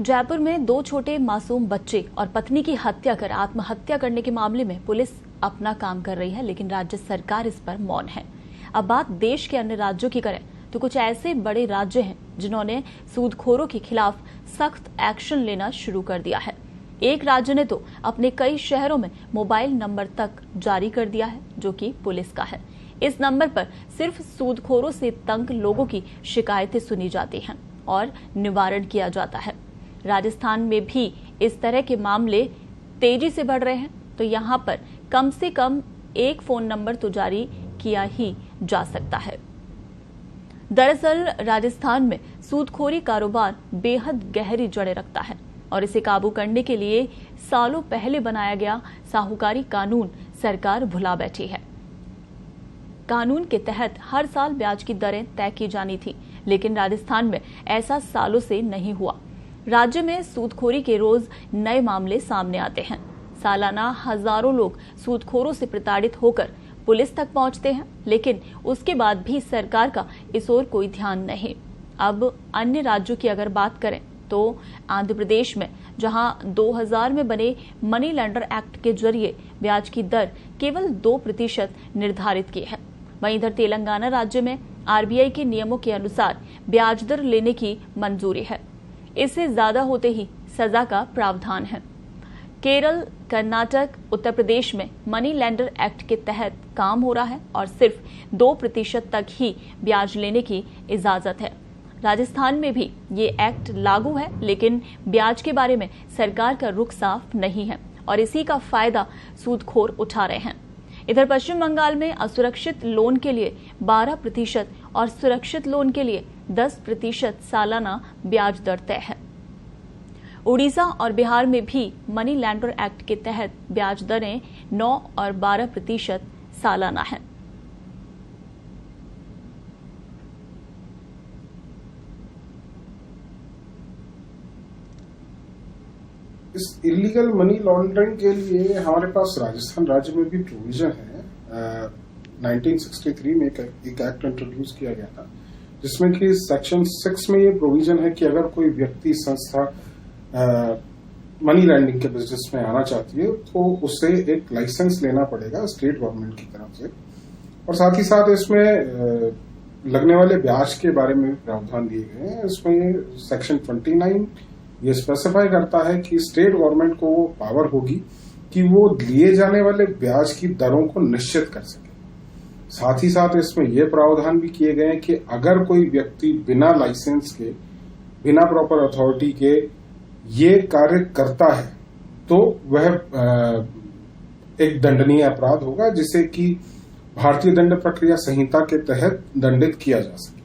जयपुर में 2 छोटे मासूम बच्चे और पत्नी की हत्या कर आत्महत्या करने के मामले में पुलिस अपना काम कर रही है, लेकिन राज्य सरकार इस पर मौन है। अब बात देश के अन्य राज्यों की करें तो कुछ ऐसे बड़े राज्य हैं जिन्होंने सूदखोरों के खिलाफ सख्त एक्शन लेना शुरू कर दिया है। एक राज्य ने तो अपने कई शहरों में मोबाइल नंबर तक जारी कर दिया है, जो कि पुलिस का है। इस नंबर पर सिर्फ सूदखोरों से तंग लोगों की शिकायतें सुनी जाती हैं और निवारण किया जाता है। राजस्थान में भी इस तरह के मामले तेजी से बढ़ रहे हैं, तो यहाँ पर कम से कम एक फोन नंबर तो जारी किया ही जा सकता है। दरअसल राजस्थान में सूदखोरी कारोबार बेहद गहरी जड़ें रखता है और इसे काबू करने के लिए सालों पहले बनाया गया साहूकारी कानून सरकार भुला बैठी है। कानून के तहत हर साल ब्याज की दरें तय की जानी थी, लेकिन राजस्थान में ऐसा सालों से नहीं हुआ। राज्य में सूदखोरी के रोज नए मामले सामने आते हैं। सालाना हजारों लोग सूदखोरों से प्रताड़ित होकर पुलिस तक पहुंचते हैं, लेकिन उसके बाद भी सरकार का इस ओर कोई ध्यान नहीं। अब अन्य राज्यों की अगर बात करें तो आंध्र प्रदेश में जहां 2000 में बने मनी लैंडर एक्ट के जरिए ब्याज की दर केवल 2% निर्धारित की है, वहीं इधर तेलंगाना राज्य में आरबीआई के नियमों के अनुसार ब्याज दर लेने की मंजूरी है। इससे ज्यादा होते ही सजा का प्रावधान है। केरल, कर्नाटक, उत्तर प्रदेश में मनी लैंडर एक्ट के तहत काम हो रहा है और सिर्फ 2% तक ही ब्याज लेने की इजाजत है। राजस्थान में भी ये एक्ट लागू है, लेकिन ब्याज के बारे में सरकार का रुख साफ नहीं है और इसी का फायदा सूदखोर उठा रहे हैं। इधर पश्चिम बंगाल में असुरक्षित लोन के लिए 12% और सुरक्षित लोन के लिए 10% सालाना ब्याज दर तय है। उड़ीसा और बिहार में भी मनी लैंडर एक्ट के तहत ब्याज दरें 9 और 12% सालाना है। इस इलीगल मनी लॉन्ड्रिंग के लिए हमारे पास राजस्थान राज्य में भी प्रोविजन है। 1963 में एक एक्ट इंट्रोड्यूस किया गया था, जिसमें कि सेक्शन 6 में ये प्रोविजन है कि अगर कोई व्यक्ति संस्था मनी लैंडिंग के बिजनेस में आना चाहती है तो उसे एक लाइसेंस लेना पड़ेगा स्टेट गवर्नमेंट की तरफ से, और साथ ही साथ इसमें लगने वाले ब्याज के बारे में प्रावधान दिए गए हैं। इसमें सेक्शन 29 ये स्पेसिफाई करता है कि स्टेट गवर्नमेंट को वो पावर होगी कि वो लिए जाने वाले ब्याज की दरों को निश्चित कर सके। साथ ही साथ इसमें ये प्रावधान भी किए गए हैं कि अगर कोई व्यक्ति बिना लाइसेंस के, बिना प्रॉपर अथॉरिटी के ये कार्य करता है तो वह एक दंडनीय अपराध होगा, जिसे कि भारतीय दंड प्रक्रिया संहिता के तहत दंडित किया जा सके।